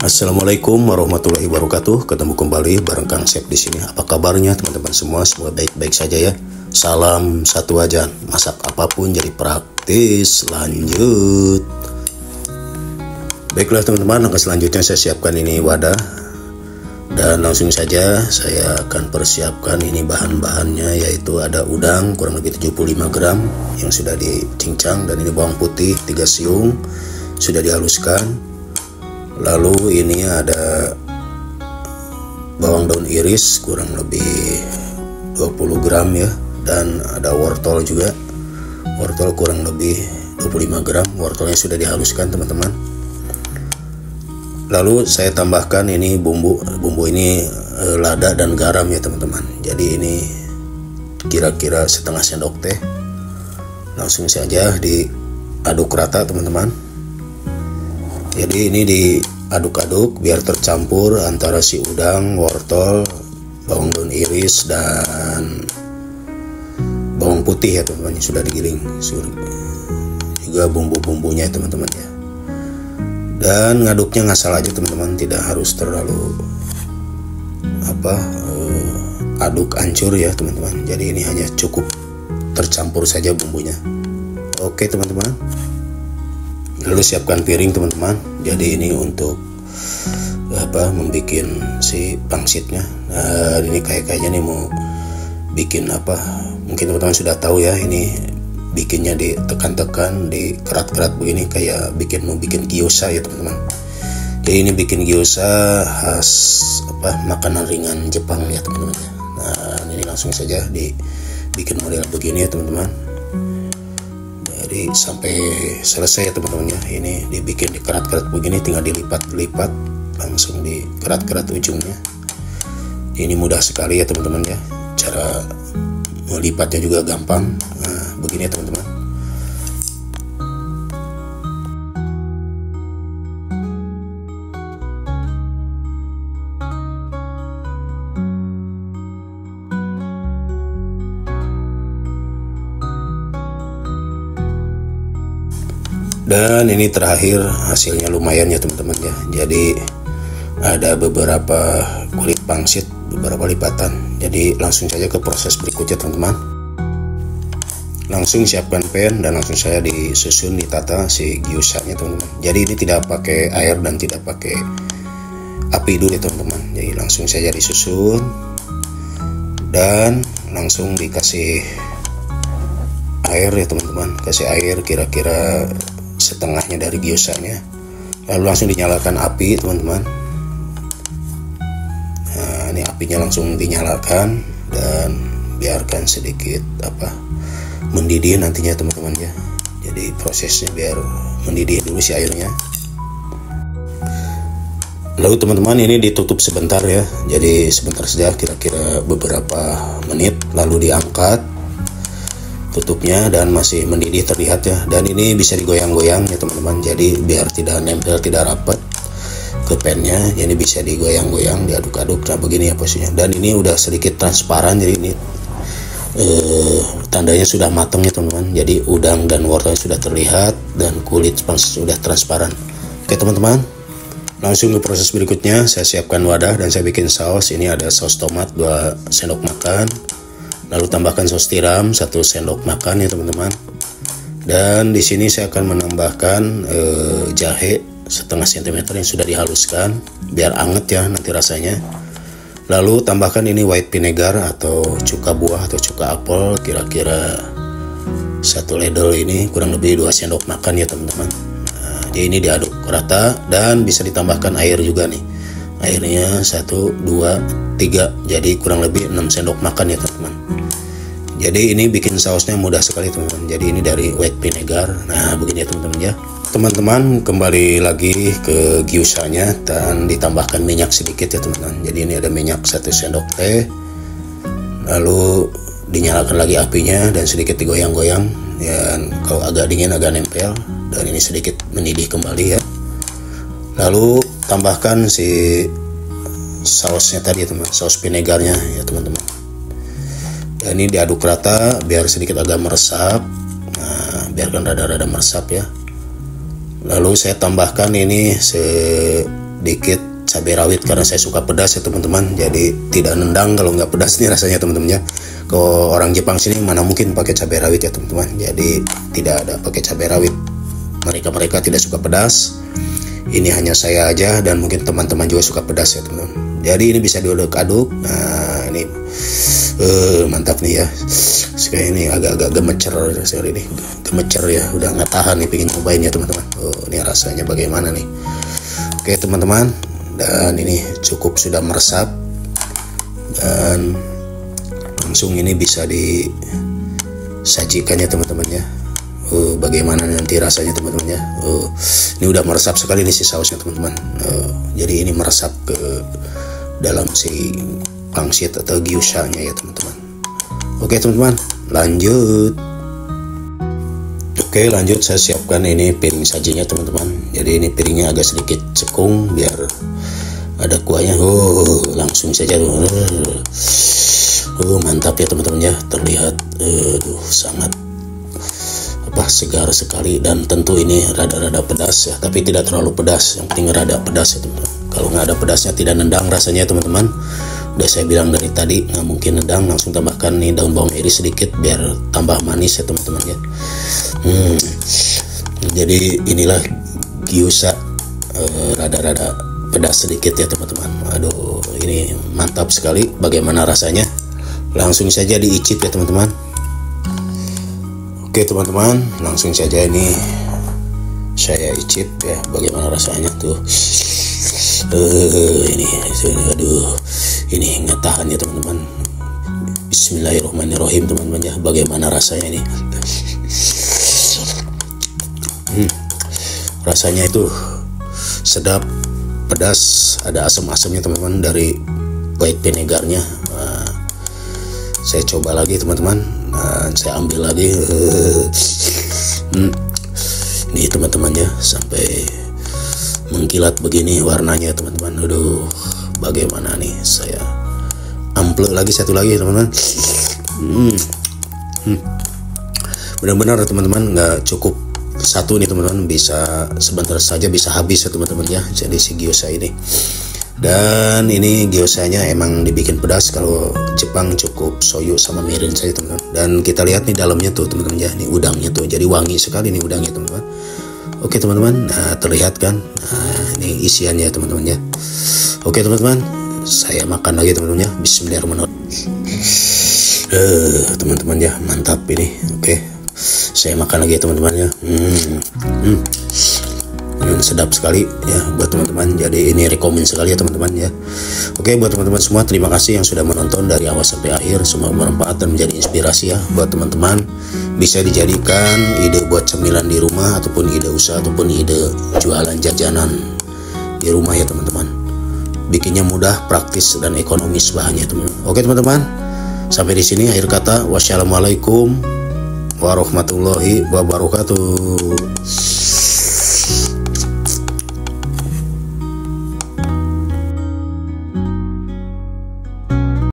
Assalamualaikum warahmatullahi wabarakatuh. Ketemu kembali bareng Kang Sep di sini. Apa kabarnya teman-teman semua? Semoga baik-baik saja ya. Salam satu wajan. Masak apapun jadi praktis. Lanjut. Baiklah teman-teman, langkah selanjutnya saya siapkan ini wadah. Dan langsung saja saya akan persiapkan ini bahan-bahannya, yaitu ada udang kurang lebih 75 gram yang sudah dicincang, dan ini bawang putih 3 siung sudah dihaluskan. Lalu ini ada bawang daun iris kurang lebih 20 gram ya, dan ada wortel juga, wortel kurang lebih 25 gram, wortelnya sudah dihaluskan teman-teman. Lalu saya tambahkan ini bumbu ini lada dan garam ya teman-teman. Jadi ini kira-kira setengah sendok teh. Langsung saja diaduk rata teman-teman. Jadi ini diaduk-aduk biar tercampur antara si udang, wortel, bawang daun iris, dan bawang putih ya teman-teman, sudah digiling. Juga bumbu-bumbunya teman-teman ya. Dan ngaduknya ngasal aja teman-teman, tidak harus terlalu aduk hancur ya teman-teman. Jadi ini hanya cukup tercampur saja bumbunya. Oke teman-teman. Lalu siapkan piring teman-teman. Jadi ini untuk membuat si pangsitnya. Nah, ini kayaknya nih mau bikin mungkin teman-teman sudah tahu ya, ini bikinnya ditekan-tekan, dikerat-kerat begini, kayak mau bikin gyoza ya teman-teman. Jadi ini bikin gyoza khas makanan ringan Jepang ya teman-teman. Nah, ini langsung saja dibikin model begini ya teman-teman. Jadi sampai selesai ya teman-teman ya. Ini dibikin dikerat-kerat begini, tinggal dilipat-lipat, langsung dikerat-kerat ujungnya. Ini mudah sekali ya teman-teman ya. Cara melipatnya juga gampang. Nah, begini ya teman-teman. Dan ini terakhir hasilnya lumayan ya teman-teman ya. Jadi ada beberapa kulit pangsit, beberapa lipatan. Jadi langsung saja ke proses berikutnya teman-teman. Langsung siapkan pan dan langsung saya disusun, ditata si gyozanya teman-teman. Jadi ini tidak pakai air dan tidak pakai api dulu ya teman-teman. Jadi langsung saja disusun dan langsung dikasih air ya teman-teman. Kasih air kira-kira setengahnya dari gyozanya. Lalu langsung dinyalakan api teman-teman. Nah, ini apinya langsung dinyalakan dan biarkan sedikit mendidih nantinya teman-teman ya. Jadi prosesnya biar mendidih dulu si airnya. Lalu teman-teman ini ditutup sebentar ya. Jadi sebentar saja, kira-kira beberapa menit, lalu diangkat tutupnya dan masih mendidih terlihat ya. Dan ini bisa digoyang-goyang ya teman-teman. Jadi biar tidak nempel, tidak rapat ke pannya, jadi bisa digoyang-goyang, diaduk-aduk. Nah begini ya posisinya. Dan ini udah sedikit transparan, jadi ini tandanya sudah matang ya teman-teman. Jadi udang dan wortelnya sudah terlihat dan kulit sudah transparan. Oke teman-teman, langsung ke proses berikutnya. Saya siapkan wadah dan saya bikin saus. Ini ada saus tomat 2 sendok makan. Lalu tambahkan saus tiram 1 sendok makan ya teman-teman. Dan di sini saya akan menambahkan jahe setengah cm yang sudah dihaluskan biar anget ya nanti rasanya. Lalu tambahkan ini white vinegar atau cuka buah atau cuka apel, kira-kira 1 ladle, ini kurang lebih 2 sendok makan ya teman-teman. Nah, jadi ini diaduk rata dan bisa ditambahkan air juga nih. Airnya 1, 2, 3, jadi kurang lebih 6 sendok makan ya teman-teman. Jadi ini bikin sausnya mudah sekali teman-teman. Jadi ini dari white vinegar. Nah begini ya teman-teman ya. Teman-teman kembali lagi ke gyozanya dan ditambahkan minyak sedikit ya teman-teman. Jadi ini ada minyak 1 sendok teh. Lalu dinyalakan lagi apinya dan sedikit digoyang-goyang. Dan kalau agak dingin agak nempel. Dan ini sedikit mendidih kembali ya. Lalu tambahkan si sausnya tadi ya teman, saus vinegarnya ya teman-teman. Dan ini diaduk rata biar sedikit agak meresap. Nah, biarkan rada-rada meresap ya. Lalu saya tambahkan ini 2 dikit cabai rawit karena saya suka pedas ya teman-teman. Jadi tidak nendang kalau nggak pedas nih rasanya teman-teman ya. Kalau orang Jepang sini mana mungkin pakai cabai rawit ya teman-teman. Jadi tidak ada pakai cabai rawit. Mereka tidak suka pedas. Ini hanya saya aja dan mungkin teman-teman juga suka pedas ya teman-teman. Jadi ini bisa diaduk-aduk. Nah ini mantap nih ya. Sekarang ini agak-agak gemecer sekali ini. Gemecer ya. Udah nggak tahan nih pengen cobain ya teman-teman. Ini rasanya bagaimana nih. Oke teman-teman. Dan ini cukup sudah meresap. Dan langsung ini bisa disajikan ya teman-teman ya. Bagaimana nanti rasanya teman-teman ya. Ini udah meresap sekali nih si sausnya teman-teman. Jadi ini meresap ke dalam si pangsit atau gyusanya ya teman-teman. Oke teman-teman, lanjut. Oke lanjut, saya siapkan ini piring sajinya teman-teman. Jadi ini piringnya agak sedikit cekung biar ada kuahnya. Langsung saja. Mantap ya teman-teman ya. Terlihat sangat segar sekali, dan tentu ini rada-rada pedas ya, tapi tidak terlalu pedas. Yang penting rada pedas ya teman-teman. Kalau nggak ada pedasnya tidak nendang rasanya teman-teman. Udah saya bilang dari tadi nggak mungkin nendang. Langsung tambahkan nih daun bawang iris sedikit biar tambah manis ya teman-teman ya. Jadi inilah gyoza rada-rada pedas sedikit ya teman-teman. Aduh ini mantap sekali. Bagaimana rasanya? Langsung saja diicip ya teman-teman. Oke teman-teman, langsung saja ini saya icip ya bagaimana rasanya tuh. Ini aduh ini nggak tahan ya teman-teman. Bismillahirrahmanirrahim teman-teman ya, bagaimana rasanya ini. Rasanya itu sedap, pedas, ada asam-asamnya teman-teman dari white vinegarnya. Saya coba lagi teman-teman. Saya ambil lagi. Nih teman-teman ya, sampai mengkilat begini warnanya teman-teman. Aduh bagaimana nih, saya ambil lagi satu lagi teman-teman. Benar-benar teman-teman nggak cukup satu nih teman-teman, bisa sebentar saja bisa habis ya teman-teman ya. Jadi si gyoza ini, dan ini gyozanya emang dibikin pedas. Kalau Jepang cukup soyu sama mirin saja teman-teman. Dan kita lihat nih dalamnya tuh teman-teman ya, nih udangnya tuh jadi wangi sekali nih udangnya teman-teman. Oke teman-teman, nah terlihat kan, nah ini isiannya teman-teman ya. Oke teman-teman, saya makan lagi teman-teman ya. Bismillahirrahmanirrahim. Teman-teman ya, mantap ini. Oke, saya makan lagi teman-teman ya. Sedap sekali ya buat teman-teman. Jadi ini rekomen sekali ya teman-teman ya. Oke, buat teman-teman semua, terima kasih yang sudah menonton dari awal sampai akhir. Semoga bermanfaat dan menjadi inspirasi ya buat teman-teman. Bisa dijadikan ide buat cemilan di rumah, ataupun ide usaha, ataupun ide jualan jajanan di rumah ya teman-teman. Bikinnya mudah, praktis, dan ekonomis bahannya teman-teman. Oke teman-teman, sampai di sini akhir kata. Wassalamualaikum warahmatullahi wabarakatuh.